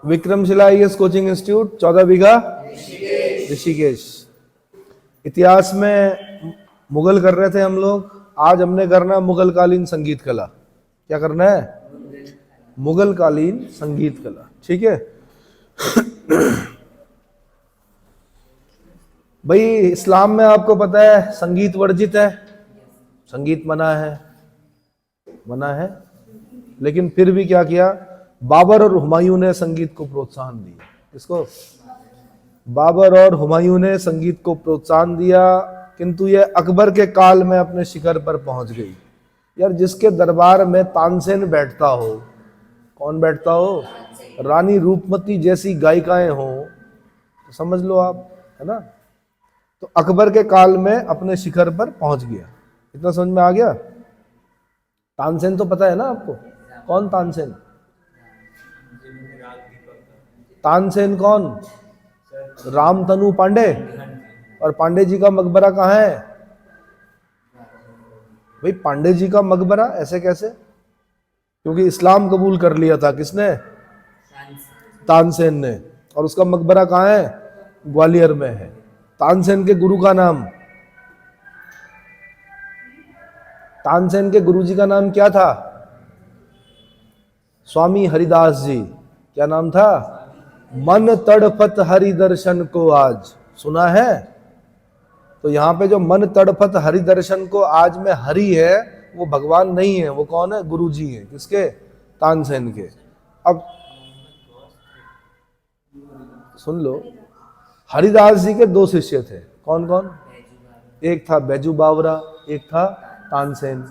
Vikramshila IAS coaching institute 14 बीघा ऋषिकेश। इतिहास में मुगल कर रहे थे हम लोग, आज हमने करना है मुगल कालीन संगीत कला। क्या करना है? मुगल कालीन संगीत कला। ठीक है भाई, इस्लाम में आपको पता है संगीत वर्जित है, संगीत मना है, मना है। लेकिन फिर भी क्या किया, बाबर और हुमायूं ने संगीत को प्रोत्साहन दिया। किसको? बाबर और हुमायूं ने संगीत को प्रोत्साहन दिया, किंतु यह अकबर के काल में अपने शिखर पर पहुंच गई। यार, जिसके दरबार में तानसेन बैठता हो, कौन बैठता हो? रानी रूपमती जैसी गायिकाएं हो, तो समझ लो आप, है ना। तो अकबर के काल में अपने शिखर पर पहुंच गया। इतना समझ में आ गया? तानसेन तो पता है ना आपको, कौन तानसेन? तानसेन कौन? रामतनु पांडे। और पांडे जी का मकबरा कहाँ है? भाई, पांडे जी का मकबरा ऐसे कैसे? क्योंकि इस्लाम कबूल कर लिया था किसने? तानसेन ने। और उसका मकबरा कहाँ है? ग्वालियर में है। तानसेन के गुरु का नाम, तानसेन के गुरुजी का नाम क्या था? स्वामी हरिदास जी। क्या नाम था? मन तड़पत हरि दर्शन को आज। सुना है? तो यहां पे जो मन तड़पत हरि दर्शन को आज में हरि है, वो भगवान नहीं है, वो कौन है? गुरुजी है। किसके? तानसेन के। अब सुन लो, हरिदास जी के दो शिष्य थे। कौन कौन? एक था बैजू बावरा, एक था तानसेन।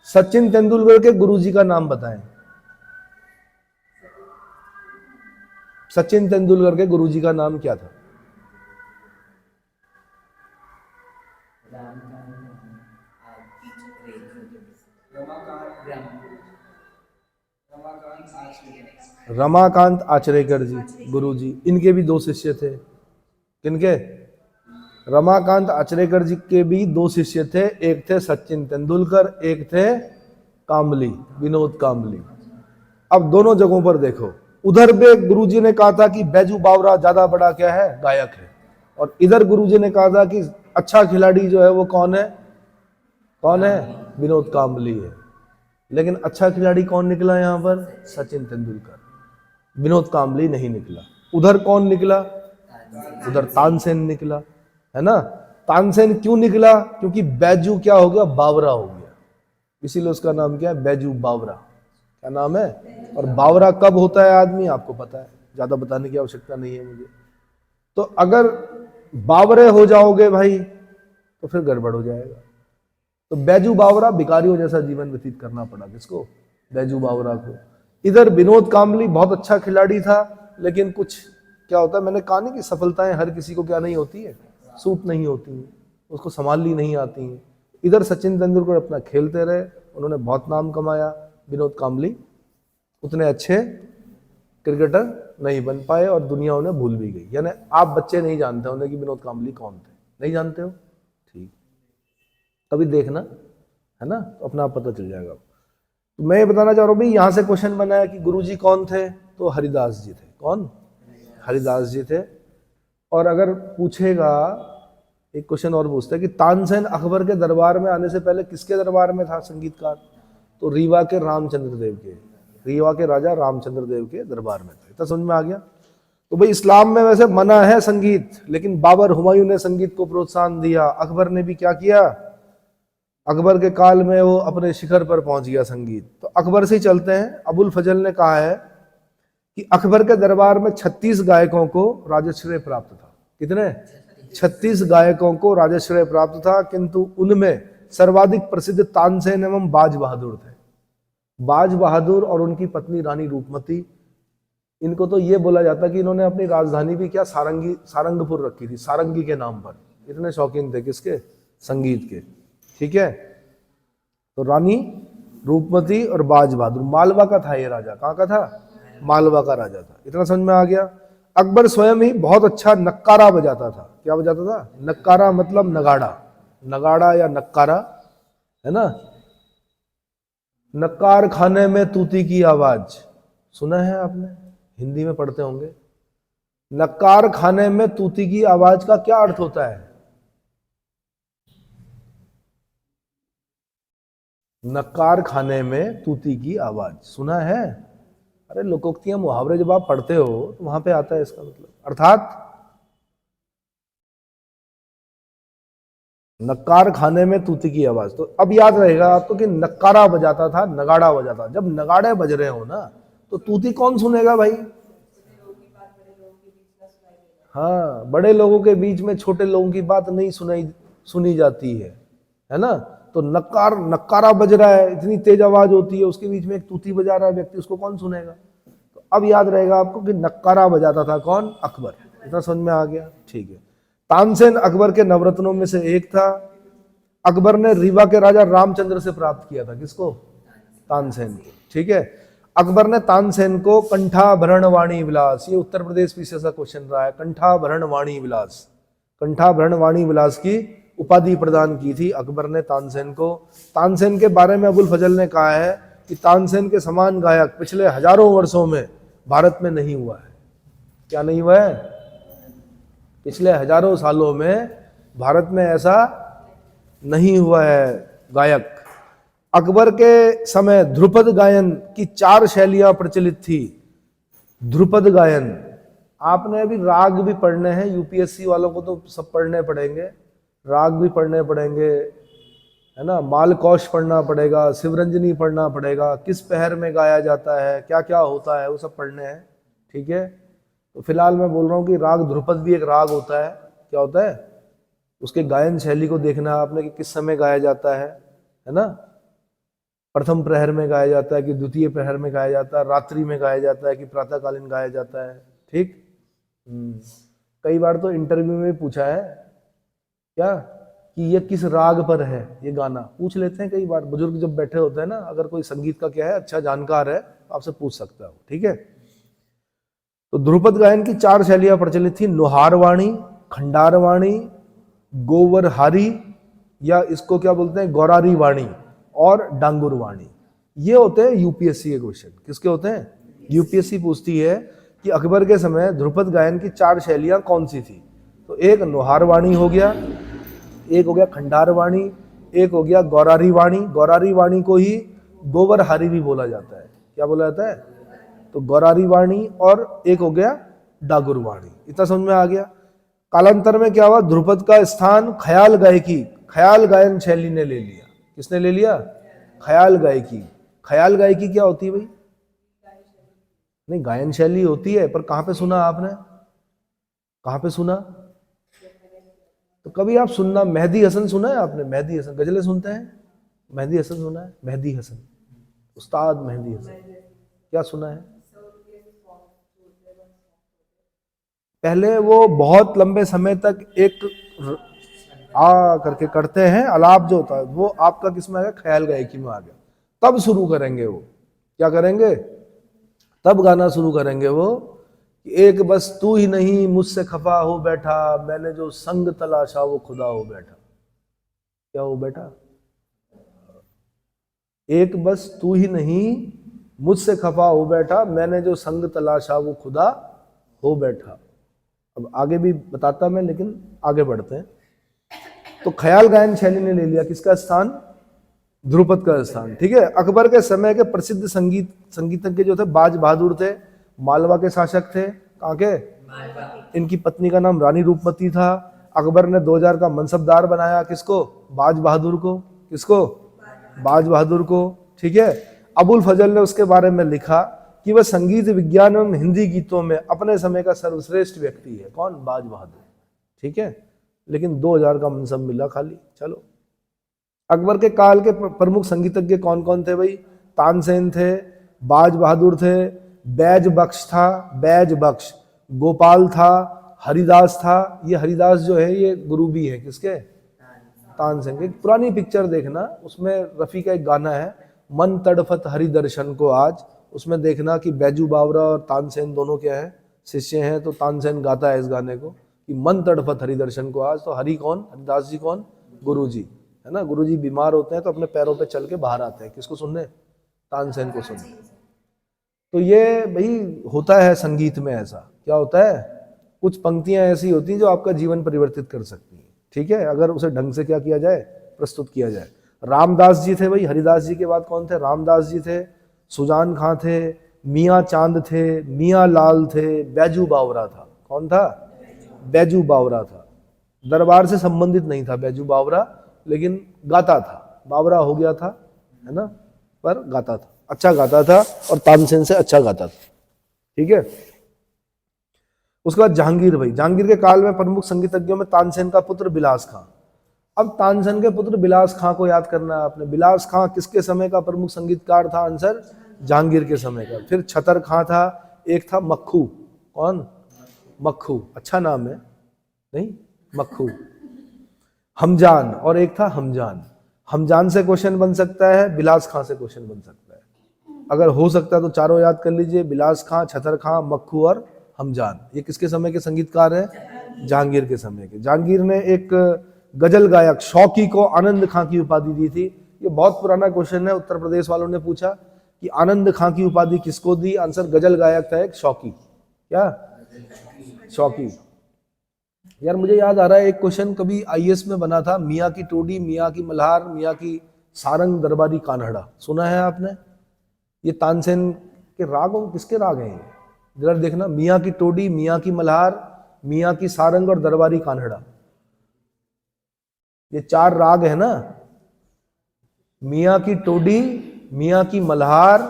सचिन तेंदुलकर के गुरुजी का नाम बताएं। सचिन तेंदुलकर के गुरुजी का नाम क्या था? रमाकांत आचरेकर जी, गुरुजी। इनके भी दो शिष्य थे। किनके? रमाकांत आचरेकर जी के भी दो शिष्य थे। एक थे सचिन तेंदुलकर, एक थे कामली, विनोद कामली। अब दोनों जगहों पर देखो, उधर भी गुरुजी ने कहा था कि बैजू बावरा ज्यादा बड़ा क्या है? गायक है। और इधर गुरुजी ने कहा था कि अच्छा खिलाड़ी जो है वो कौन है? कौन है? विनोद कामली है। लेकिन अच्छा खिलाड़ी कौन निकला यहां पर? सचिन तेंदुलकर। विनोद कामली नहीं निकला। उधर कौन निकला? उधर तानसेन निकला, है ना। तानसेन क्यों निकला? क्योंकि बैजू क्या हो गया? बावरा हो गया। इसीलिए उसका नाम क्या है? बैजू बावरा। क्या नाम है? और बावरा कब होता है आदमी? आपको पता है, ज्यादा बताने की आवश्यकता नहीं है मुझे। तो अगर बावरे हो जाओगे भाई, तो फिर गड़बड़ हो जाएगा। तो बैजू बावरा भिखारियों जैसा जीवन व्यतीत करना पड़ा। किसको? बैजू बावरा को। इधर विनोद कामली बहुत अच्छा खिलाड़ी था, लेकिन कुछ क्या होता है, मैंने कहा नहीं कि सफलताएं हर किसी को क्या नहीं होती है, सूट नहीं होती हैं, उसको संभालनी नहीं आती हैं। इधर सचिन तेंदुलकर अपना खेलते रहे, उन्होंने बहुत नाम कमाया। विनोद कामली उतने अच्छे क्रिकेटर नहीं बन पाए और दुनिया उन्हें भूल भी गई। यानी आप बच्चे नहीं जानते होंगे कि विनोद कामली कौन थे, नहीं जानते हो? ठीक, कभी देखना, है ना, तो अपना आप पता चल जाएगा। तो मैं ये बताना चाह रहा हूँ भाई, यहाँ से क्वेश्चन बनाया कि गुरुजी कौन थे, तो हरिदास जी थे। कौन? हरिदास जी थे। और अगर पूछेगा, एक क्वेश्चन और पूछता है कि तानसेन अकबर के दरबार में आने से पहले किसके दरबार में था संगीतकार? तो रीवा के रामचंद्र देव के, रीवा के राजा रामचंद्र देव के दरबार में था। इतना समझ में आ गया? तो भाई, इस्लाम में वैसे मना है संगीत, लेकिन बाबर हुमायूं ने संगीत को प्रोत्साहन दिया। अकबर ने भी क्या किया? अकबर के काल में वो अपने शिखर पर पहुंच गया संगीत। तो अकबर से ही चलते हैं। अबुल फजल ने कहा है कि अकबर के दरबार में 36 गायकों को राजश्रेय प्राप्त था। कितने? 36 गायकों को राजश्रेय प्राप्त था, किंतु उनमें सर्वाधिक प्रसिद्ध तानसेन एवं बाज बहादुर थे। बाज बहादुर और उनकी पत्नी रानी रूपमती, इनको तो ये बोला जाता कि इन्होंने अपनी राजधानी भी क्या सारंगपुर रखी थी, सारंगी के नाम पर। इतने शौकीन थे किसके? संगीत के। ठीक है, तो रानी रूपमती और बाज बहादुर, मालवा का था ये राजा। कहाँ का था? मालवा का राजा था। इतना समझ में आ गया? अकबर स्वयं ही बहुत अच्छा नक्कारा बजाता था। क्या बजाता था? नक्कारा मतलब नगाड़ा, नगाड़ा या नक्कारा, है ना। नक्कार खाने में तूती की आवाज, सुना है आपने? हिंदी में पढ़ते होंगे। नक्कार खाने में तूती की आवाज का क्या अर्थ होता है? नक्कार खाने में तूती की आवाज सुना है? अरे लोकोक्तियां मुहावरे जब आप पढ़ते हो तो वहां पे आता है इसका मतलब। अर्थात नक्कार खाने में तूती की आवाज। तो अब याद रहेगा आपको कि नक्कारा बजाता था, नगाड़ा बजाता। जब नगाड़े बज रहे हो ना तो तूती कौन सुनेगा भाई? हाँ, बड़े लोगों के बीच में छोटे लोगों की बात नहीं सुनी जाती है ना? तो नक्कारा बज रहा है, इतनी तेज आवाज होती है, उसके बीच में एक तूती बजा रहा है व्यक्ति, उसको कौन सुनेगा? तो अब याद रहेगा आपको कि नक्कारा बजाता था कौन? अकबर। इतना समझ में आ गया? ठीक है। तानसेन अकबर के नवरत्नों में से एक था। अकबर ने रीवा के राजा रामचंद्र से प्राप्त किया था। किसको? तानसेन को। ठीक है। अकबर ने तानसेन को कंठाभरण वाणी विलास, ये उत्तर प्रदेश पीछे सा क्वेश्चन रहा है, कंठाभरण वाणी विलास, कंठाभरण वाणी विलास की उपाधि प्रदान की थी अकबर ने तानसेन को। तानसेन के बारे में अबुल फजल ने कहा है कि तानसेन के समान गायक पिछले हजारों वर्षों में भारत में नहीं हुआ है। क्या नहीं हुआ है? पिछले हजारों सालों में भारत में ऐसा नहीं हुआ है गायक। अकबर के समय ध्रुपद गायन की 4 शैलियां प्रचलित थी। ध्रुपद गायन, आपने अभी राग भी पढ़ने हैं, यूपीएससी वालों को तो सब पढ़ने पड़ेंगे, राग भी पढ़ने पड़ेंगे, है ना? मालकोश पढ़ना पड़ेगा, शिवरंजनी पढ़ना पड़ेगा, किस पहर में गाया जाता है, क्या क्या होता है, वो सब पढ़ने हैं। ठीक है। तो फिलहाल मैं बोल रहा हूँ कि राग ध्रुपद भी एक राग होता है। क्या होता है? उसके गायन शैली को देखना है आपने कि किस समय गाया जाता है ना? प्रथम प्रहर में गाया जाता है कि द्वितीय प्रहर में गाया जाता है, रात्रि में गाया जाता है कि प्रातःकालीन गाया जाता है। ठीक। कई बार तो इंटरव्यू में पूछा है क्या कि ये किस राग पर है, ये गाना पूछ लेते हैं कई बार। बुजुर्ग जब बैठे होते हैं ना, अगर कोई संगीत का क्या है अच्छा जानकार है तो आपसे पूछ सकता है। ठीक है। तो ध्रुपद गायन की 4 शैलियां प्रचलित थी। नुहारवाणी, खंडारवाणी, गोवरहारी, या इसको क्या बोलते हैं, गौरारी वाणी, और डांगुर वाणी। ये होते हैं यूपीएससी के क्वेश्चन। किसके होते हैं? यूपीएससी पूछती है कि अकबर के समय ध्रुपद गायन की 4 शैलियां कौन सी थी। तो एक नुहार वाणी हो गया, एक हो गया खंडार वाणी, एक हो गया गौरारी वाणी। गौरारी वाणी को ही गोवरहारी भी बोला जाता है। क्या बोला जाता है? तो गौरारी वाणी, और एक हो गया डागुर वाणी। इतना समझ में आ गया? कालांतर में क्या हुआ? ध्रुपद का स्थान ख्याल गायकी, ख्याल गायन शैली ने ले लिया। किसने ले लिया? ख्याल गायकी। ख्याल गायकी क्या होती है भाई? नहीं, गायन शैली होती है, पर कहां पे सुना आपने? कहां पे सुना? तो कभी आप सुनना, मेहदी हसन सुना है आपने? मेहदी हसन गजलें सुनते हैं? मेहदी हसन सुना है? मेहदी हसन, उस्ताद मेहदी हसन, क्या सुना है? पहले वो बहुत लंबे समय तक एक आ करके करते हैं, अलाप जो होता है वो आपका किस में आ गया? ख्याल गायकी में आ गया। तब शुरू करेंगे वो, क्या करेंगे? तब गाना शुरू करेंगे वो कि एक बस तू ही नहीं मुझसे खफा हो बैठा, मैंने जो संग तलाशा वो खुदा हो बैठा। क्या हो बैठा? एक बस तू ही नहीं मुझसे खफा हो बैठा, मैंने जो संग तलाशा वो खुदा हो बैठा। अब आगे भी बताता मैं, लेकिन आगे बढ़ते हैं। तो ख्याल गायन शैली ने ले लिया किसका स्थान? ध्रुपद का स्थान। ठीक है। अकबर के समय के प्रसिद्ध संगीतज्ञ जो थे, बाज बहादुर थे, मालवा के शासक थे। कहाँ के? इनकी पत्नी का नाम रानी रूपमती था। अकबर ने 2000 का मनसबदार बनाया किसको? बाज बहादुर को। किसको? बाज बहादुर को। ठीक है। अबुल फजल ने उसके बारे में लिखा कि वह संगीत विज्ञान एवं हिंदी गीतों में अपने समय का सर्वश्रेष्ठ व्यक्ति है। कौन? बाज बहादुर। ठीक है। लेकिन 2000 का मनसब मिला खाली। चलो, अकबर के काल के प्रमुख संगीतज्ञ कौन कौन थे भाई? तानसेन थे, बाज बहादुर थे, बैज बख्श था, बैज बख्श, गोपाल था, हरिदास था। ये हरिदास जो है ये गुरु भी है किसके? तानसेन के। पुरानी पिक्चर देखना, उसमें रफ़ी का एक गाना है, मन तड़फत हरि दर्शन को आज। उसमें देखना कि बैजू बावरा और तानसेन दोनों क्या है? शिष्य हैं। तो तानसेन गाता है इस गाने को कि मन तड़फत हरि दर्शन को आज। तो हरि कौन? हरिदास जी कौन? गुरु जी, है ना? गुरु जी बीमार होते हैं तो अपने पैरों पे चल के बाहर आते हैं। किसको सुनने? तानसेन को सुनने। तो ये भाई होता है संगीत में, ऐसा क्या होता है, कुछ पंक्तियां ऐसी होती हैं जो आपका जीवन परिवर्तित कर सकती हैं, ठीक है, अगर उसे ढंग से क्या किया जाए, प्रस्तुत किया जाए। रामदास जी थे भाई, हरिदास जी के बाद कौन थे, रामदास जी थे, सुजान खां थे, मियाँ चांद थे, मियाँ लाल थे, बैजू बावरा था। कौन था, बैजू बावरा था। दरबार से संबंधित नहीं था बैजू बावरा, लेकिन गाता था, बावरा हो गया था, है ना, पर गाता था, अच्छा गाता था, और तानसेन से अच्छा गाता था, ठीक है। उसके बाद जहांगीर भाई, जहांगीर के काल में प्रमुख संगीतज्ञों में तानसेन का पुत्र बिलास खां। अब तानसेन के पुत्र बिलास खां को याद करना है आपने। बिलास खां किसके समय का प्रमुख संगीतकार था, आंसर जहांगीर के समय का। फिर छतर खां था, एक था मक्खू, कौन, मक्खू, अच्छा नाम है, नहीं, मक्खू। हमजान, और एक था हमजान। हमजान से क्वेश्चन बन सकता है, बिलास खां से क्वेश्चन बन सकता है, अगर हो सकता है तो चारों याद कर लीजिए, बिलास खां, छतर खां, मक्खू और हमजान। ये किसके समय के संगीतकार हैं, जहांगीर के समय के। जहांगीर ने एक गजल गायक शौकी को आनंद खां की उपाधि दी थी। ये बहुत पुराना क्वेश्चन है, उत्तर प्रदेश वालों ने पूछा कि आनंद खां की उपाधि किसको दी, आंसर गजल गायक था एक शौकी, क्या, शौकी। यार मुझे याद आ रहा है एक क्वेश्चन कभी आईएएस में बना था, मियाँ की टोडी, मियाँ की मल्हार, मियाँ की सारंग, दरबारी कान्हड़ा, सुना है आपने? ये तानसेन के राग, किसके राग हैं ये, जरा देखना, मियाँ की टोडी, मियाँ की मल्हार, मियाँ की सारंग और दरबारी कान्हड़ा, ये चार राग है ना, मियाँ की टोडी, मियाँ की मल्हार,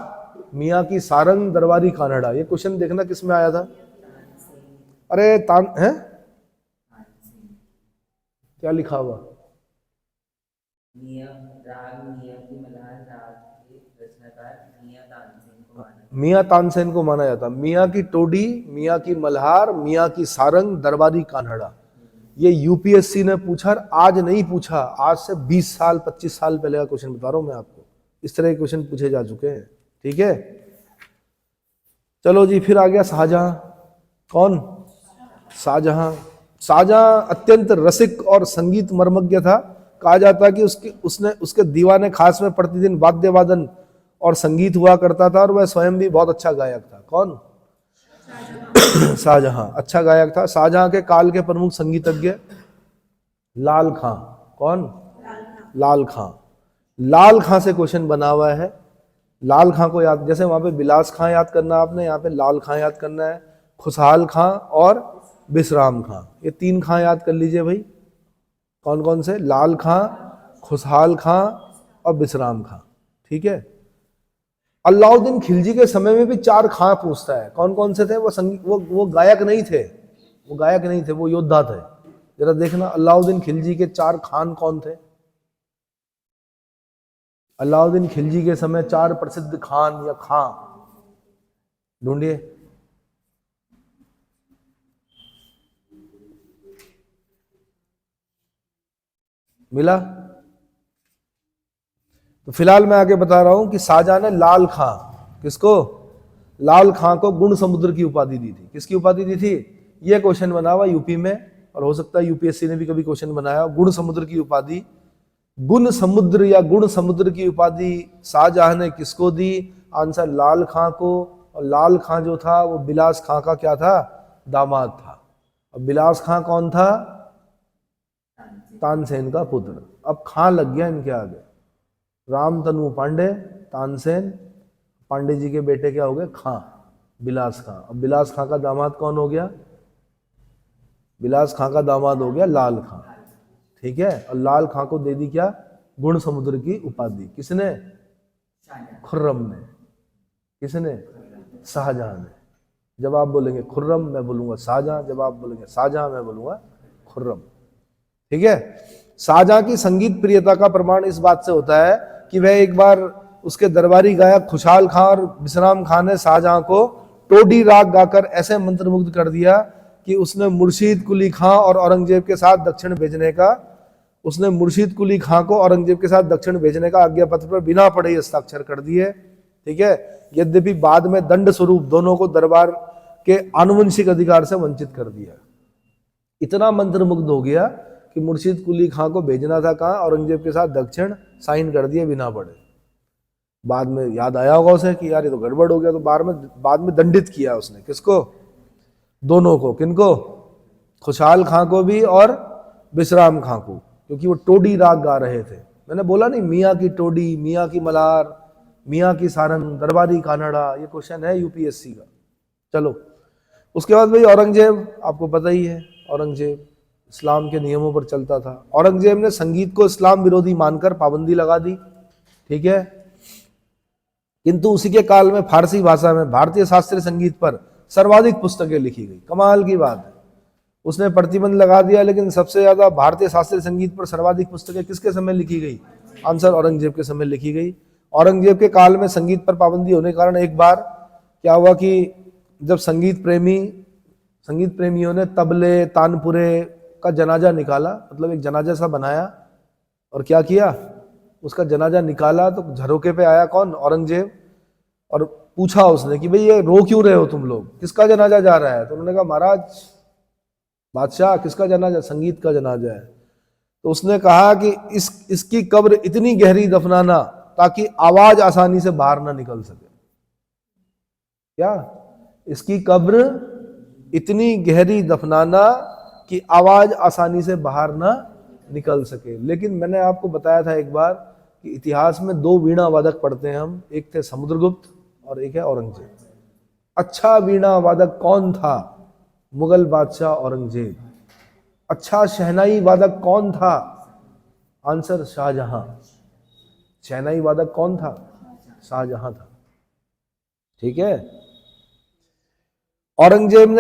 मियाँ की सारंग, दरबारी कान्हड़ा। ये क्वेश्चन देखना किस में आया था, अरे तान है, क्या लिखा हुआ, मियाँ तानसेन को माना जाता। मियाँ की टोडी, मियाँ की मल्हार, मियाँ की सारंग, दरबारी कान्हड़ा। ये यूपीएससी ने पूछा, आज नहीं पूछा, आज से 20 साल 25 साल पहले का क्वेश्चन बता रहा हूं मैं आपको, इस तरह के क्वेश्चन पूछे जा चुके हैं, ठीक है। चलो जी, फिर आ गया शाहजहां। कौन, शाहजहां। शाहजहां अत्यंत रसिक और संगीत मर्मज्ञ था। कहा जाता है कि उसके दीवाने खास में प्रतिदिन वाद्य वादन और संगीत हुआ करता था, और वह स्वयं भी बहुत अच्छा गायक था। कौन, शाहजहां अच्छा गायक था। शाहजहां के काल के प्रमुख संगीतज्ञ लाल खां। कौन, लाल खां। लाल खां से क्वेश्चन बना हुआ है, लाल खां को याद, जैसे वहां पे बिलास खां याद करना आपने, यहाँ पे लाल खां याद करना है, खुशहाल खां और विश्राम खां, ये तीन खां याद कर लीजिए भाई। कौन कौन से, लाल खां, खुशहाल खां और विश्राम खां, ठीक है। अलाउद्दीन खिलजी के समय में भी चार खां पूछता है, कौन कौन से थे, वो गायक नहीं थे, वो गायक नहीं थे, वो योद्धा थे। जरा देखना अलाउद्दीन खिलजी के चार खान कौन थे। अलाउद्दीन खिलजी के समय चार प्रसिद्ध खान या खां, ढूंढिए। मिला? तो फिलहाल मैं आगे बता रहा हूं कि शाहजहां ने लाल खां, किसको, लाल खां को गुण समुद्र की उपाधि दी थी। किसकी उपाधि दी थी, यह क्वेश्चन बना हुआ यूपी में, और हो सकता है यूपीएससी ने भी कभी क्वेश्चन बनाया। गुण समुद्र की उपाधि, गुण समुद्र या गुण समुद्र की उपाधि शाहजहां ने किसको दी, आंसर लाल खां को। और लाल खां जो था वो बिलास खां का क्या था, दामाद था। और बिलास खां कौन था, तानसेन का पुत्र। अब खां लग गया इनके आगे, रामतनु पांडे, तानसेन, पांडे जी के बेटे क्या हो गए, खां, बिलास खां। अब बिलास खां का दामाद कौन हो गया, बिलास खां का दामाद हो गया लाल खां, ठीक है। और लाल खां को दे दी क्या, गुण समुद्र की उपाधि। किसने, खुर्रम ने। किसने, शाहजहां ने। जब आप बोलेंगे खुर्रम, मैं बोलूंगा शाहजहां, जब आप बोलेंगे शाहजहां, मैं बोलूंगा खुर्रम, ठीक है। शाहजहां की संगीत प्रियता का प्रमाण इस बात से होता है कि वह एक बार उसके दरबारी गायक खुशहाल खां और विश्राम खां ने शाहजहां को टोडी राग गाकर ऐसे मंत्रमुग्ध कर दिया कि उसने मुर्शीद कुली खां और औरंगजेब के साथ दक्षिण भेजने का, उसने मुर्शीद कुली खां को औरंगजेब के साथ दक्षिण भेजने का आज्ञा पत्र पर बिना पढ़े हस्ताक्षर कर दिए, ठीक है। यद्यपि बाद में दंड स्वरूप दोनों को दरबार के आनुवंशिक अधिकार से वंचित कर दिया। इतना मंत्रमुग्ध हो गया कि मुर्शीद कुली खां को भेजना था कहाँ, औरंगजेब के साथ दक्षिण, साइन कर दिए बिना पढ़े। बाद में याद आया होगा उसे कि यार ये तो गड़बड़ हो गया, तो बाद में दंडित किया उसने। किसको? दोनों को। किनको? खुशहाल खां को भी और विश्राम खां को, क्योंकि वो टोडी राग गा रहे थे। मैंने बोला नहीं, मियाँ की टोडी, मियाँ की मलार, मियाँ की सारंग, दरबारी कानड़ा, ये क्वेश्चन है यूपीएससी का। चलो, उसके बाद भाई औरंगजेब, आपको पता ही है, औरंगजेब इस्लाम के नियमों पर चलता था। औरंगजेब ने संगीत को इस्लाम विरोधी मानकर पाबंदी लगा दी, ठीक है। किंतु उसी के काल में फारसी भाषा में भारतीय शास्त्रीय संगीत पर सर्वाधिक पुस्तकें लिखी गई। कमाल की बात है, उसने प्रतिबंध लगा दिया, लेकिन सबसे ज्यादा भारतीय शास्त्रीय संगीत पर सर्वाधिक पुस्तकें किसके समय लिखी गई? आंसर औरंगजेब के समय लिखी गई। औरंगजेब के काल में संगीत पर पाबंदी होने के कारण एक बार क्या हुआ कि जब संगीत प्रेमियों ने तबले तानपुरे का जनाजा निकाला, मतलब एक जनाजा सा बनाया और क्या किया, उसका जनाजा निकाला, तो झरोके पे आया कौन? औरंगजेब, और पूछा उसने कि भाई ये रो क्यों रहे हो तुम लोग, किसका जनाजा जा रहा है? तो उन्होंने कहा महाराज बादशाह किसका जनाजा? संगीत का जनाजा है। तो उसने कहा कि इसकी कब्र इतनी गहरी दफनाना ताकि आवाज आसानी से बाहर ना निकल सके। क्या? इसकी कब्र इतनी गहरी दफनाना कि आवाज आसानी से बाहर ना निकल सके। लेकिन मैंने आपको बताया था एक बार कि इतिहास में दो वीणा वादक पढ़ते हैं हम, एक थे समुद्रगुप्त और एक है औरंगजेब। अच्छा वीणा वादक कौन था? मुगल बादशाह औरंगजेब। अच्छा शहनाई वादक कौन था? आंसर शाहजहां। शहनाई वादक कौन था? शाहजहां था, ठीक है। औरंगजेब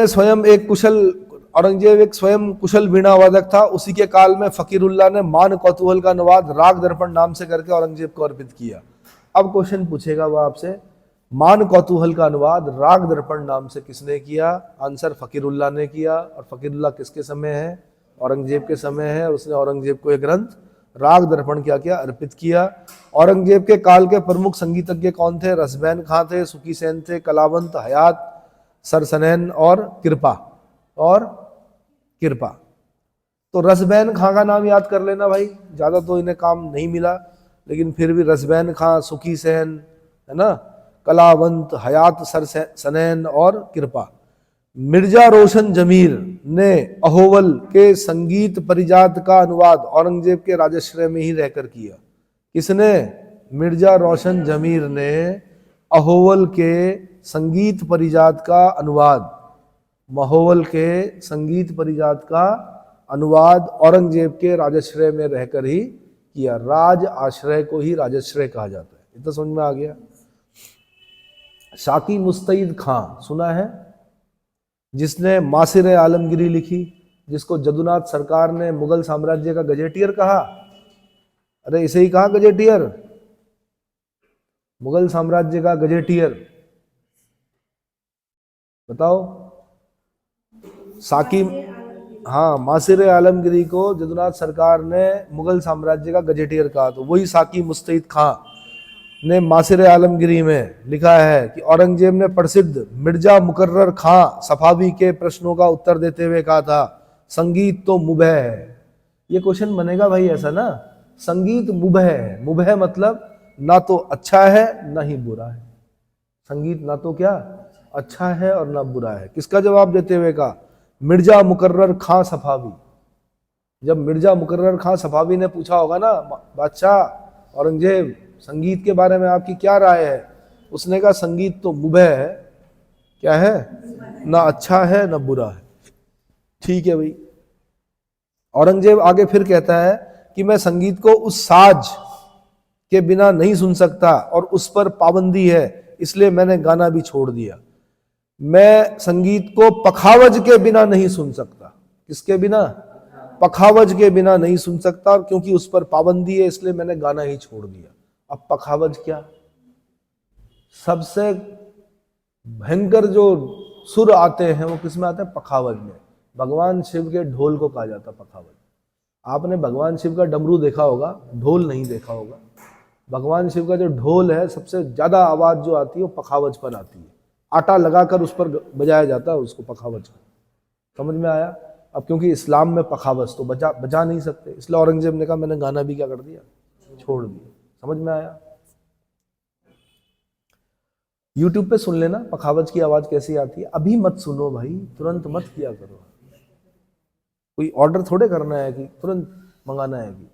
एक स्वयं कुशल वीणा वादक था। उसी के काल में फकीरुल्लाह ने मान कौतूहल का अनुवाद राग दर्पण नाम से करके औरंगजेब को अर्पित किया। अब क्वेश्चन पूछेगा वो आपसे, मान कौतूहल का अनुवाद राग दर्पण नाम से किसने किया? आंसर फकीरुल्लाह ने किया। और फकीरुल्लाह किसके समय है? औरंगजेब के समय है। और उसने औरंगजेब को एक ग्रंथ राग दर्पण क्या किया? अर्पित किया। औरंगजेब के काल के प्रमुख संगीतज्ञ कौन थे? रसबैन खां थे, सुकी सेन थे, कलावंत, हयात, सरसनैन और किरपा। तो रसबैन खां का नाम याद कर लेना भाई, ज्यादा तो इन्हें काम नहीं मिला, लेकिन फिर भी रसबैन खां, सुकी सेन, है ना, कलावंत, हयात सरसनैन और किरपा। मिर्जा रोशन जमीर ने अहोवल के संगीत परिजात का अनुवाद औरंगजेब के राजश्रय में ही रहकर किया। किसने? मिर्जा रोशन जमीर ने अहोवल के संगीत परिजात का अनुवाद, महोवल के संगीत परिजात का अनुवाद औरंगजेब के राजश्रय में रहकर ही किया। राज आश्रय को ही राजश्रय कहा जाता है। इतना समझ में आ गया। शाकी मुस्तईद खां सुना है, जिसने मासिर आलमगिरी लिखी, जिसको जदुनाथ सरकार ने मुगल साम्राज्य का गजेटियर कहा। अरे इसे ही कहा गजेटियर, मुगल साम्राज्य का गजेटियर। बताओ। साकी, हाँ, मासिर आलमगिरी को जदुनाथ सरकार ने मुगल साम्राज्य का गजेटियर कहा। तो वही साकी मुस्तईद खां ने मासिर आलमगिरी में लिखा है कि औरंगजेब ने प्रसिद्ध मिर्जा मुकर्रर खां सफावी के प्रश्नों का उत्तर देते हुए कहा था, संगीत तो मुबह है। ये क्वेश्चन बनेगा भाई ऐसा ना, संगीत मुबह है। मुबह मतलब ना तो अच्छा है ना ही बुरा है। संगीत ना तो क्या अच्छा है और ना बुरा है। किसका जवाब देते हुए कहा? मिर्जा मुकर्रर खां सफावी। जब मिर्जा मुकर्रर खां सफावी ने पूछा होगा ना, बादशाह औरंगजेब संगीत के बारे में आपकी क्या राय है, उसने कहा संगीत तो मुबह है। क्या है? ना अच्छा है ना बुरा है। ठीक है भाई। औरंगजेब आगे फिर कहता है कि मैं संगीत को उस साज के बिना नहीं सुन सकता और उस पर पाबंदी है, इसलिए मैंने गाना भी छोड़ दिया। मैं संगीत को पखावज के बिना नहीं सुन सकता। किसके बिना? पखावज के बिना नहीं सुन सकता, क्योंकि उस पर पाबंदी है, इसलिए मैंने गाना ही छोड़ दिया। अब पखावज क्या? सबसे भयंकर जो सुर आते हैं वो किसमें आते हैं? पखावज में। भगवान शिव के ढोल को कहा जाता है पखावज। आपने भगवान शिव का डमरू देखा होगा, ढोल नहीं देखा होगा। भगवान शिव का जो ढोल है, सबसे ज्यादा आवाज जो आती है वो पखावज पर आती है। आटा लगाकर उस पर बजाया जाता है उसको, पखावज को। समझ में आया? अब क्योंकि इस्लाम में पखावज तो बजा नहीं सकते, इसलिए औरंगजेब ने कहा मैंने गाना भी क्या कर दिया? छोड़ दिया। समझ में आया? यूट्यूब पे सुन लेना पखावज की आवाज कैसी आती है। अभी मत सुनो भाई, तुरंत मत किया करो। कोई ऑर्डर थोड़े करना है कि तुरंत मंगाना है कि।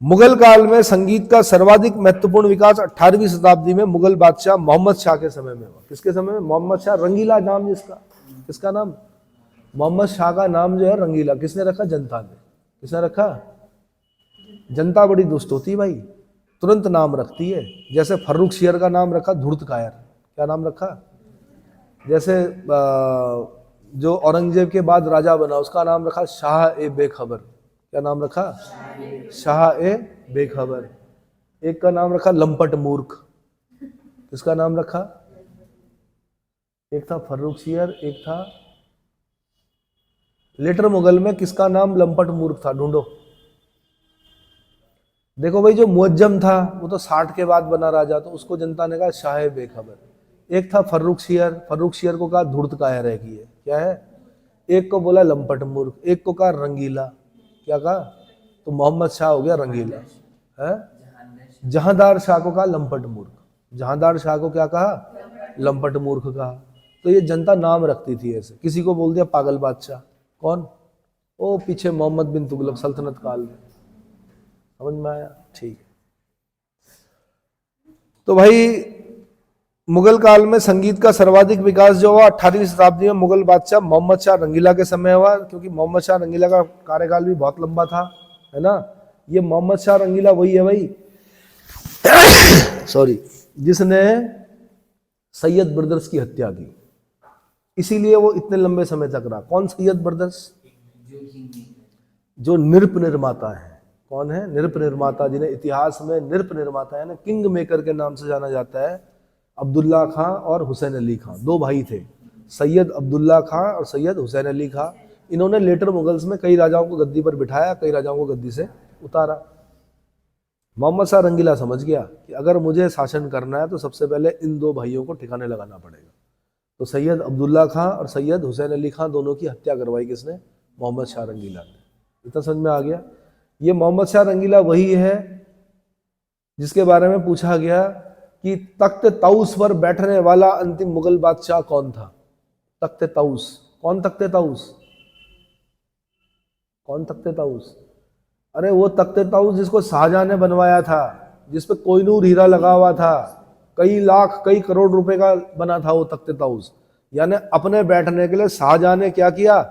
मुगल काल में संगीत का सर्वाधिक महत्वपूर्ण विकास 18वीं शताब्दी में मुगल बादशाह मोहम्मद शाह के समय में हुआ। किसके समय में? मोहम्मद शाह। रंगीला नाम जिसका, किसका नाम? मोहम्मद शाह का नाम जो है रंगीला। किसने रखा? जनता ने। किसने रखा? जनता बड़ी दुष्ट होती है भाई, तुरंत नाम रखती है। जैसे फर्रुखशियर का नाम रखा धूर्त कायर। क्या नाम रखा? जैसे जो औरंगजेब के बाद राजा बना उसका नाम रखा शाह ए बेखबर। क्या नाम रखा? शाह ए बेखबर। एक का नाम रखा लंपट मूर्ख। किसका नाम रखा? एक था फर्रुखशियर, एक था लेटर मुगल में किसका नाम लंपट मूर्ख था? ढूंढो। देखो भाई, जो मुअज्जम था वो तो 60 के बाद बना राजा, तो उसको जनता ने कहा शाह ए बेखबर। एक था फर्रुखशियर, फर्रुखशियर को कहा धूर्त कायर है कि क्या है। एक को बोला लंपट मूर्ख, एक को कहा रंगीला। क्या कहा? तो मोहम्मद शाह हो गया रंगीला है। जहांदार शाह को कहा लंपट मूर्ख। जहांदार शाह को क्या कहा? लंपट मूर्ख कहा। तो ये जनता नाम रखती थी ऐसे। किसी को बोल दिया पागल बादशाह। कौन? ओ पीछे मोहम्मद बिन तुगलक सल्तनत काल में। समझ में आया? ठीक है। तो भाई मुगल काल में संगीत का सर्वाधिक विकास जो हुआ 18वीं शताब्दी में मुगल बादशाह मोहम्मद शाह रंगीला के समय हुआ। क्योंकि मोहम्मद शाह रंगीला का कार्यकाल भी बहुत लंबा था, है ना। ये मोहम्मद शाह रंगीला वही है भाई सॉरी, जिसने सैयद ब्रदर्स की हत्या की। इसीलिए वो इतने लंबे समय तक रहा। कौन सैयद ब्रदर्स? जो नृप निर्माता है। कौन है? नृप निर्माता, जिन्हें इतिहास में नृप निर्माता है ना, किंग मेकर के नाम से जाना जाता है। अब्दुल्ला खां और हुसैन अली खां, दो भाई थे, सैयद अब्दुल्ला खां और सैयद हुसैन अली खां। इन्होंने लेटर मुगल्स में कई राजाओं को गद्दी पर बिठाया, कई राजाओं को गद्दी से उतारा। मोहम्मद शाह रंगीला समझ गया कि अगर मुझे शासन करना है तो सबसे पहले इन दो भाइयों को ठिकाने लगाना पड़ेगा। तो सैयद अब्दुल्ला खां और सैयद हुसैन अली खां दोनों की हत्या करवाई। किसने? मोहम्मद शाह रंगीला ने। इतना समझ में आ गया। ये मोहम्मद शाह रंगीला वही है जिसके बारे में पूछा गया कि तख्त ताउस पर बैठने वाला अंतिम मुगल बादशाह कौन था? तख्त ताउस। कौन तख्त ताउस? कौन तख्त ताउस? अरे वो तख्त ताउस जिसको शाहजहां ने बनवाया था, जिसपे कोहिनूर हीरा लगा हुआ था, कई लाख कई करोड़ रुपए का बना था वो तख्त ताउस। यानी अपने बैठने के लिए शाहजहां ने क्या किया?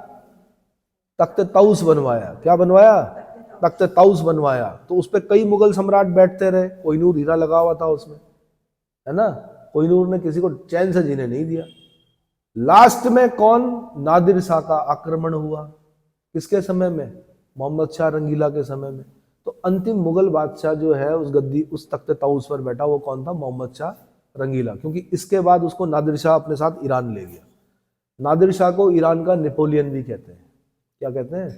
तख्त ताउस बनवाया। क्या बनवाया? तख्त ताउस बनवाया। तो उस पर कई मुगल सम्राट बैठते रहे, कोहिनूर हीरा लगा हुआ था उसमें, है ना। कोहिनूर ने किसी को चैन से जीने नहीं दिया। लास्ट में कौन? नादिर शाह का आक्रमण हुआ। किसके समय में? मोहम्मद शाह रंगीला के समय में। तो अंतिम मुगल बादशाह जो है उस गद्दी, उस तख्त ताउस पर बैठा, वो कौन था? मोहम्मद शाह रंगीला। क्योंकि इसके बाद उसको नादिर शाह अपने साथ ईरान ले गया। नादिर शाह को ईरान का नेपोलियन भी कहते हैं। क्या कहते हैं?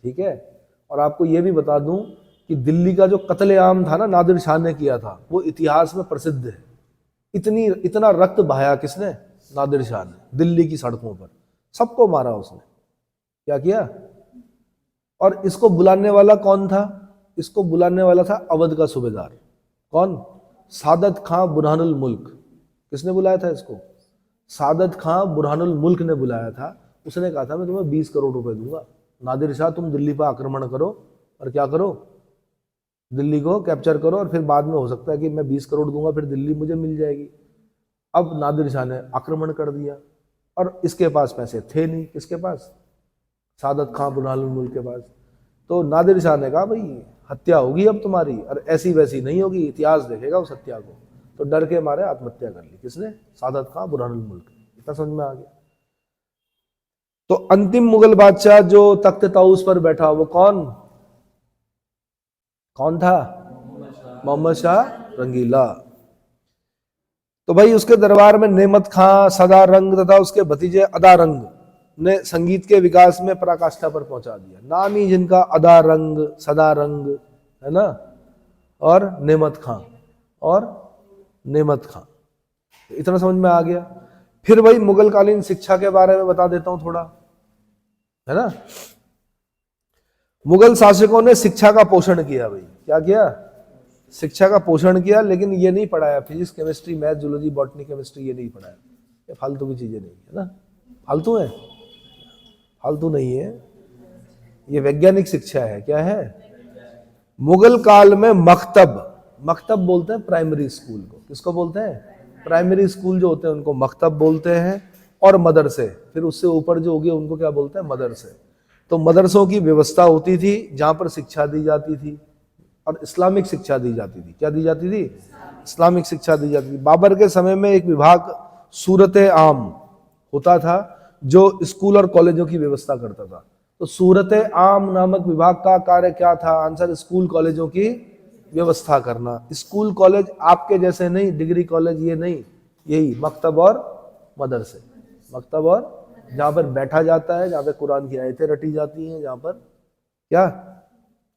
ठीक है। और आपको ये भी बता दूं कि दिल्ली का जो कत्लेआम था ना, नादिर शाह ने किया था, वो इतिहास में प्रसिद्ध है। इतना रक्त बहाया किसने? नादिर शाह ने। दिल्ली की सड़कों पर सबको मारा उसने। क्या किया? और इसको बुलाने वाला कौन था? इसको बुलाने वाला था अवध का सूबेदार। कौन? सादत खां बुरहानुल मुल्क। किसने बुलाया था इसको? सादत खां बुरहानुल मुल्क ने बुलाया था। उसने कहा था मैं तुम्हें 20 करोड़ रुपए दूंगा, नादिर शाह तुम दिल्ली पर आक्रमण करो और क्या करो? दिल्ली को कैप्चर करो, और फिर बाद में हो सकता है कि मैं 20 करोड़ दूंगा, फिर दिल्ली मुझे मिल जाएगी। अब नादिर शाह ने आक्रमण कर दिया और इसके पास पैसे थे नहीं। किसके पास? सादत खां बुरहानुल मुल्क के पास। तो नादिर शाह ने कहा भाई हत्या होगी अब तुम्हारी, और ऐसी वैसी नहीं होगी, इतिहास देखेगा उस हत्या को। तो डर के मारे आत्महत्या कर ली। किसने? सादत खां बुरहानुल मुल्क। इतना समझ में आ गया। तो अंतिम मुगल बादशाह जो तख्त ताउस पर बैठा वो कौन था? मोहम्मद शाह रंगीला। तो भाई उसके दरबार में नेमत खां, सदारंग तथा उसके भतीजे अदारंग ने संगीत के विकास में पराकाष्ठा पर पहुंचा दिया। नाम ही जिनका अदारंग, सदारंग, है ना, और नेमत खां। इतना समझ में आ गया। फिर भाई मुगल कालीन शिक्षा के बारे में बता देता हूं थोड़ा, है ना। मुगल शासकों ने शिक्षा का पोषण किया भाई। क्या किया? शिक्षा का पोषण किया, लेकिन ये नहीं पढ़ाया physics chemistry math zoology botany chemistry, ये नहीं पढ़ाया। ये फालतू की चीजें नहीं है ना, फालतू है, फालतू नहीं है, ये वैज्ञानिक शिक्षा है। क्या है? मुगल काल में मकतब, मकतब बोलते हैं प्राइमरी स्कूल को। किसको बोलते हैं? प्राइमरी स्कूल जो होते हैं उनको मकतब बोलते हैं, और मदरसे, फिर उससे ऊपर जो हो गए उनको क्या बोलते हैं? मदरसे। तो मदरसों की व्यवस्था होती थी जहां पर शिक्षा दी जाती थी, और इस्लामिक शिक्षा दी जाती थी। क्या दी जाती थी? इस्लामिक शिक्षा दी जाती थी। बाबर के समय में एक विभाग सूरत आम होता था जो स्कूल और कॉलेजों की व्यवस्था करता था। तो सूरत आम नामक विभाग का कार्य क्या था? आंसर, स्कूल कॉलेजों की व्यवस्था करना। स्कूल कॉलेज आपके जैसे नहीं, डिग्री कॉलेज ये नहीं, यही मकतब और मदरसे। मकतब और जहां पर बैठा जाता है, जहां पर कुरान की आयतें रटी जाती हैं, जहां पर क्या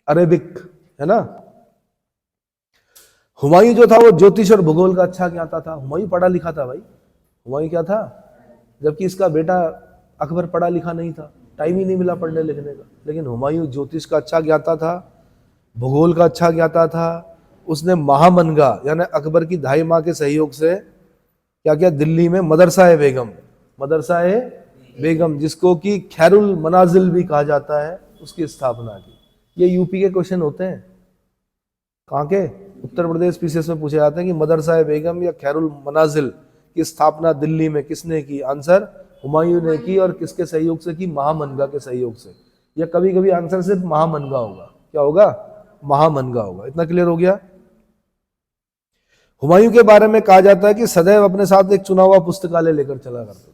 अरेबिक है ना। हुमायूं जो था वो ज्योतिष और भूगोल का अच्छा ज्ञाता था। हुमायूं पढ़ा लिखा था भाई। हुमायूं क्या था? जबकि इसका बेटा अकबर पढ़ा लिखा नहीं था, टाइम ही नहीं मिला पढ़ने लिखने का। लेकिन हुमायूं ज्योतिष का अच्छा ज्ञाता था, भूगोल का अच्छा ज्ञाता था। उसने महामनगा यानी अकबर की धाई माँ के सहयोग से क्या किया? दिल्ली में मदरसा ए बेगम, मदरसा ए बेगम जिसको कि खैरुल मनाजिल भी कहा जाता है, उसकी स्थापना की। ये यूपी के क्वेश्चन होते हैं। कहाँ के? उत्तर प्रदेश पीसीएस में पूछे जाते हैं कि मदरसा ए बेगम या खैरुल मनाजिल की स्थापना दिल्ली में किसने की? आंसर, हुमायूं ने की। और किसके सहयोग से की? महामनगा के सहयोग से। या कभी कभी आंसर सिर्फ महामनगा होगा। क्या होगा? महामनगा होगा। इतना क्लियर हो गया? हुमायूं के बारे में कहा जाता है कि सदैव अपने साथ एक चुना हुआ पुस्तकालय लेकर चला करता था।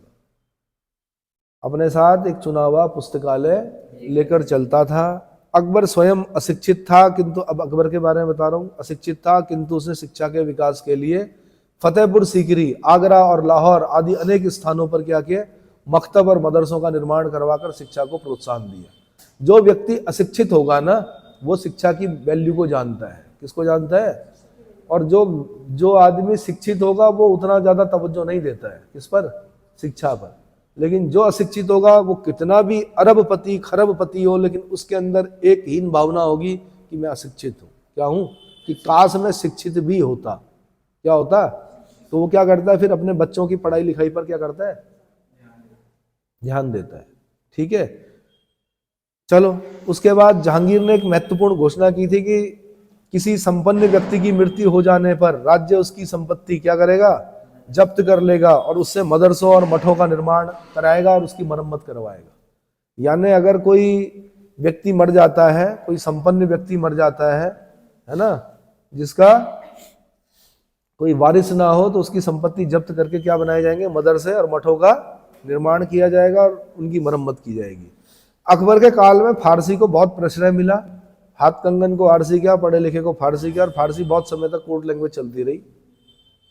अपने साथ एक चुना हुआ पुस्तकालय लेकर चलता था। अकबर स्वयं अशिक्षित था, किंतु अब अकबर के बारे में बता रहा हूं, अशिक्षित था किंतु उसने शिक्षा के विकास के लिए फतेहपुर सीकरी, आगरा और लाहौर आदि अनेक स्थानों पर क्या किया? मकतब और मदरसों का निर्माण करवाकर शिक्षा को प्रोत्साहन दिया। जो व्यक्ति अशिक्षित होगा ना, वो शिक्षा की वैल्यू को जानता है। किसको जानता है? और जो आदमी शिक्षित होगा वो उतना ज्यादा तवज्जो नहीं देता है। किस पर? शिक्षा पर। लेकिन जो अशिक्षित होगा वो कितना भी अरबपति खरबपति हो, लेकिन उसके अंदर एक हीन भावना होगी कि मैं अशिक्षित हूँ। क्या हूँ? कि काश मैं शिक्षित भी होता। क्या होता? तो वो क्या करता है? फिर अपने बच्चों की पढ़ाई लिखाई पर क्या करता है? ध्यान देता है। ठीक है, चलो। उसके बाद जहांगीर ने एक महत्वपूर्ण घोषणा की थी कि किसी संपन्न व्यक्ति की मृत्यु हो जाने पर राज्य उसकी संपत्ति क्या करेगा? जब्त कर लेगा, और उससे मदरसों और मठों का निर्माण कराएगा और उसकी मरम्मत करवाएगा। यानी अगर कोई व्यक्ति मर जाता है, कोई संपन्न व्यक्ति मर जाता है ना, जिसका कोई वारिस ना हो, तो उसकी संपत्ति जब्त करके क्या बनाए जाएंगे? मदरसे और मठों का निर्माण किया जाएगा और उनकी मरम्मत की जाएगी। अकबर के काल में फारसी को बहुत प्रश्रय मिला। हाथ कंगन को फारसी किया, पढ़े लिखे को फारसी किया, और फारसी बहुत समय तक कोर्ट लैंग्वेज चलती रही।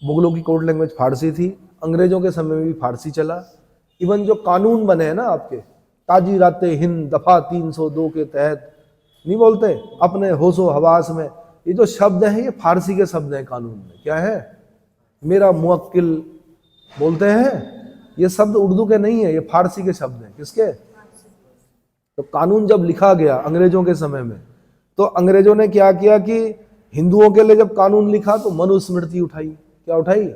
मुगलों की कोर्ट लैंग्वेज फारसी थी, अंग्रेजों के समय में भी फारसी चला। इवन जो कानून बने हैं ना आपके, ताजीराते हिंद दफा 302 के तहत, नहीं बोलते अपने होशो हवास में, ये जो शब्द हैं ये फारसी के शब्द हैं कानून में। क्या है? मेरा मुवक्किल बोलते हैं, ये शब्द उर्दू के नहीं है, ये फारसी के शब्द हैं। किसके? तो कानून जब लिखा गया अंग्रेजों के समय में, तो अंग्रेजों ने क्या किया कि हिंदुओं के लिए जब कानून लिखा तो मनुस्मृति उठाई। क्या उठाई?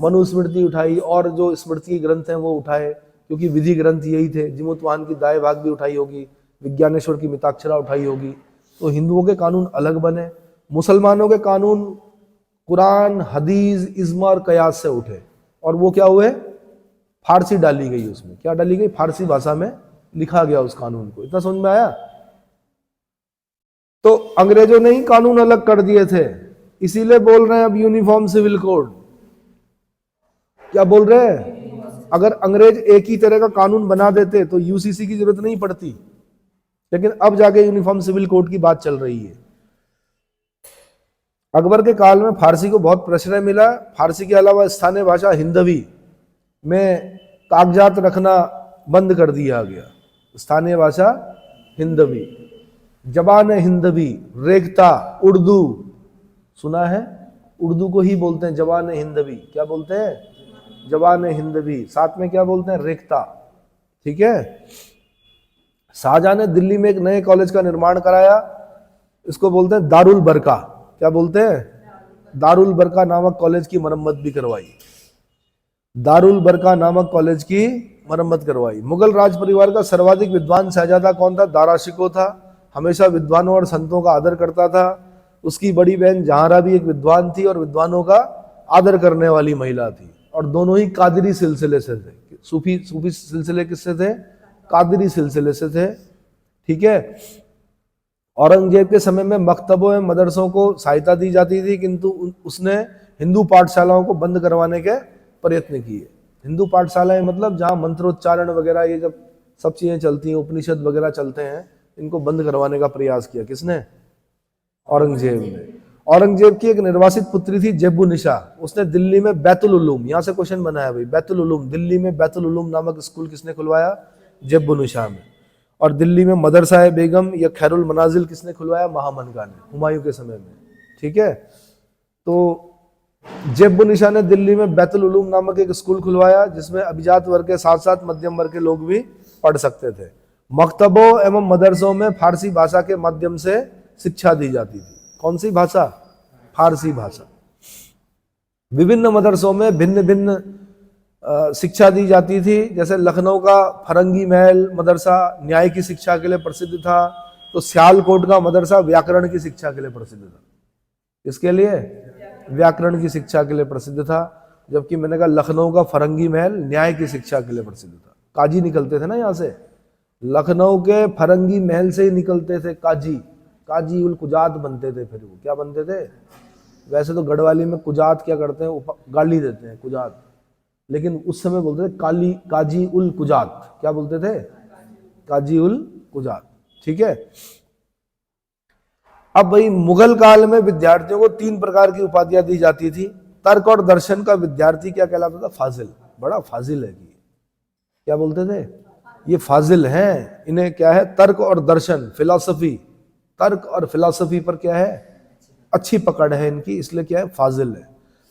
मनुस्मृति उठाई। और जो स्मृति ग्रंथ हैं वो उठाए, क्योंकि विधि ग्रंथ यही थे। जिमुतवाहन की दाए भाग भी उठाई होगी, विज्ञानेश्वर की मिताक्षरा उठाई होगी। तो हिंदुओं के कानून अलग बने, मुसलमानों के कानून कुरान, हदीस, इज्मा और कयास से उठे। और वो क्या हुए? फारसी डाली गई उसमें। क्या डाली गई? फारसी भाषा में लिखा गया उस कानून को। इतना समझ में आया? तो अंग्रेजों ने ही कानून अलग कर दिए थे, इसीलिए बोल रहे हैं अब यूनिफॉर्म सिविल कोड। क्या बोल रहे हैं? अगर अंग्रेज एक ही तरह का कानून बना देते तो यूसीसी की जरूरत नहीं पड़ती, लेकिन अब जाके यूनिफॉर्म सिविल कोड की बात चल रही है। अकबर के काल में फारसी को बहुत प्रश्रय मिला। फारसी के अलावा स्थानीय भाषा हिंदवी में कागजात रखना बंद कर दिया गया। स्थानीय भाषा हिंदवी, जबान हिंदवी, रेखता, उर्दू, सुना है? उर्दू को ही बोलते हैं जबान हिंदवी। क्या बोलते हैं? जबान हिंदवी। साथ में क्या बोलते हैं? रेखता। ठीक है। शाहजहां ने दिल्ली में एक नए कॉलेज का निर्माण कराया, इसको बोलते हैं दारुल बरका। क्या बोलते हैं, दारुल बरका नामक कॉलेज की मरम्मत भी करवाई, दारुल बरका नामक कॉलेज की मरम्मत करवाई। मुगल राज परिवार का सर्वाधिक विद्वान शहजादा कौन था? दारा शिकोह था, हमेशा विद्वानों और संतों का आदर करता था। उसकी बड़ी बहन जहांरा भी एक विद्वान थी और विद्वानों का आदर करने वाली महिला थी, और दोनों ही कादरी सिलसिले से थे। सूफी सूफी सिलसिले किससे थे? कादरी सिलसिले से थे। ठीक है। औरंगजेब के समय में मकतबों एवं मदरसों को सहायता दी जाती थी, किंतु उसने हिंदू पाठशालाओं को बंद करवाने के प्रयत्न किए। हिंदू पाठशालाएं मतलब जहां मंत्रोच्चारण वगैरह ये जब सब चीजें चलती हैं, उपनिषद वगैरह चलते हैं, इनको बंद करवाने का प्रयास किया। किसने? औरंगजेब ने। औरंगजेब की एक निर्वासित पुत्री थी जेबुनिशा, उसने दिल्ली में बैतुल उलूम, यहां से क्वेश्चन बनाया भाई, बैतुल उलूम, दिल्ली में बैतुल उलूम नामक स्कूल किसने खुलवाया? जेबुनिशा में। और दिल्ली में मदरसा ए बेगम या खैरुल मनाजिल किसने खुलवाया? महामन खान ने, हुमायूं के समय में। ठीक है। तो जेबुनिशा ने दिल्ली में बैतुल उलूम नामक एक स्कूल खुलवाया, जिसमें अभिजात वर्ग के साथ साथ मध्यम वर्ग के लोग भी पढ़ सकते थे। मकतबों एवं मदरसों में फारसी भाषा के माध्यम से शिक्षा दी जाती थी। कौन सी भाषा? फारसी भाषा। विभिन्न मदरसों में भिन्न भिन्न शिक्षा दी जाती थी। जैसे लखनऊ का फरंगी महल मदरसा न्याय की शिक्षा के लिए प्रसिद्ध था, तो सियालकोट का मदरसा व्याकरण की शिक्षा के लिए प्रसिद्ध था। इसके लिए व्याकरण की शिक्षा के लिए प्रसिद्ध था। जबकि मैंने कहा लखनऊ का फरंगी महल न्याय की शिक्षा के लिए प्रसिद्ध था। काजी निकलते थे ना यहाँ से, लखनऊ के फरंगी महल से ही निकलते थे काजी, काजी उल कुजात बनते थे। फिर वो क्या बनते थे? वैसे तो गढ़वाली में कुजात क्या करते हैं, गाली देते हैं कुजात, लेकिन उस समय बोलते थे काजी उल कुजात। क्या बोलते थे? काजी उल कुजात। ठीक है। अब भाई मुगल काल में विद्यार्थियों को 3 प्रकार की उपाधियां दी जाती थी। तर्क और दर्शन का विद्यार्थी क्या कहलाता था? फाजिल। बड़ा फाजिल है। क्या बोलते थे? ये फाजिल हैं। इन्हें क्या है? तर्क और दर्शन, फिलॉसफी, तर्क और फिलॉसफी पर क्या है? अच्छी पकड़ है इनकी, इसलिए क्या है? फाजिल है।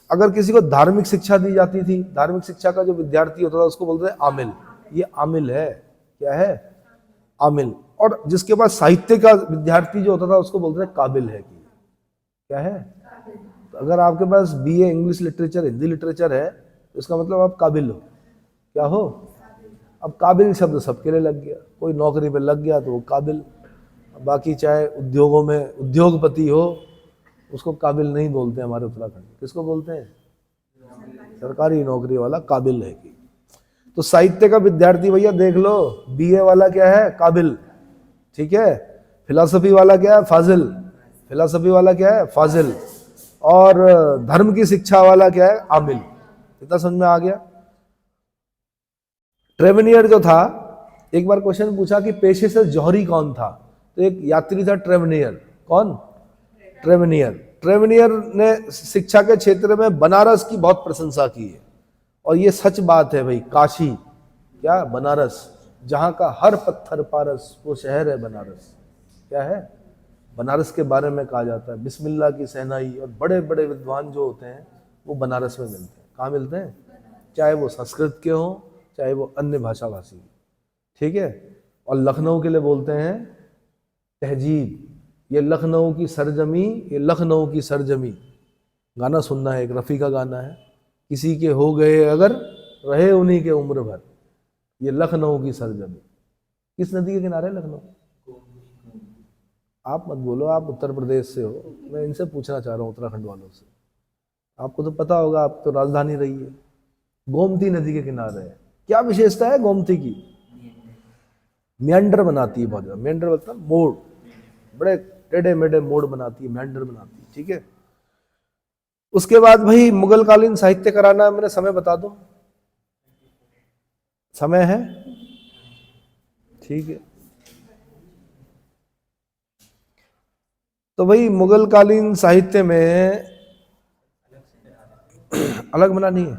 अगर किसी को धार्मिक शिक्षा दी जाती थी, धार्मिक शिक्षा का जो विद्यार्थी होता था उसको बोलते थे आमिल। ये आमिल है। क्या है? आमिल। और जिसके पास साहित्य का विद्यार्थी जो होता था उसको बोलते थे काबिल है। क्या है? तो अगर आपके पास BA English literature, Hindi literature है, तो इसका मतलब आप काबिल हो। क्या हो? अब काबिल शब्द सबके लिए लग गया, कोई नौकरी पे लग गया तो वो काबिल, बाकी चाहे उद्योगों में उद्योगपति हो उसको काबिल नहीं बोलते हमारे उत्तराखंड। किसको बोलते हैं? सरकारी नौकरी वाला काबिल है। तो साहित्य का विद्यार्थी भैया देख लो, बीए वाला क्या है? काबिल। ठीक है। फिलॉसफी वाला क्या है? फाजिल। फिलॉसफी वाला क्या है? फाजिल। और धर्म की शिक्षा वाला क्या है? आमिल। इतना समझ में आ गया? ट्रेवनियर जो था, एक बार क्वेश्चन पूछा कि पेशे से जौहरी कौन था, तो एक यात्री था ट्रेवनियर। कौन? ट्रेवनियर। ट्रेवनियर ने शिक्षा के क्षेत्र में बनारस की बहुत प्रशंसा की है, और ये सच बात है भाई। काशी, क्या? बनारस, जहां का हर पत्थर पारस, वो शहर है बनारस। क्या है? बनारस के बारे में कहा जाता है बिस्मिल्लाह की सहनाई, और बड़े बड़े विद्वान जो होते हैं वो बनारस में मिलते हैं। कहाँ मिलते हैं? चाहे वो संस्कृत के हों, चाहे वो अन्य भाषा भाषी। ठीक है। और लखनऊ के लिए बोलते हैं तहजीब। ये लखनऊ की सरजमी, ये लखनऊ की सरजमी। गाना सुनना है, एक रफ़ी का गाना है, किसी के हो गए अगर रहे उन्हीं के उम्र भर, ये लखनऊ की सरजमी। किस नदी के किनारे लखनऊ? आप मत बोलो, आप उत्तर प्रदेश से हो, मैं इनसे पूछना चाह रहा हूँ उत्तराखंड वालों से। आपको तो पता होगा, आप तो राजधानी रही है। गोमती नदी के किनारे है। क्या विशेषता है गोमती की? मेंडर बनाती है बहुत ज्यादा। मेंडर मतलब मोड़, बड़े टेढ़े मेढ़े मोड़ बनाती है, मेंडर बनाती है। ठीक है। उसके बाद भाई मुगल कालीन साहित्य कराना, मैंने समय बता दो, समय है? ठीक है। तो भाई मुगल कालीन साहित्य में अलग बनानी है।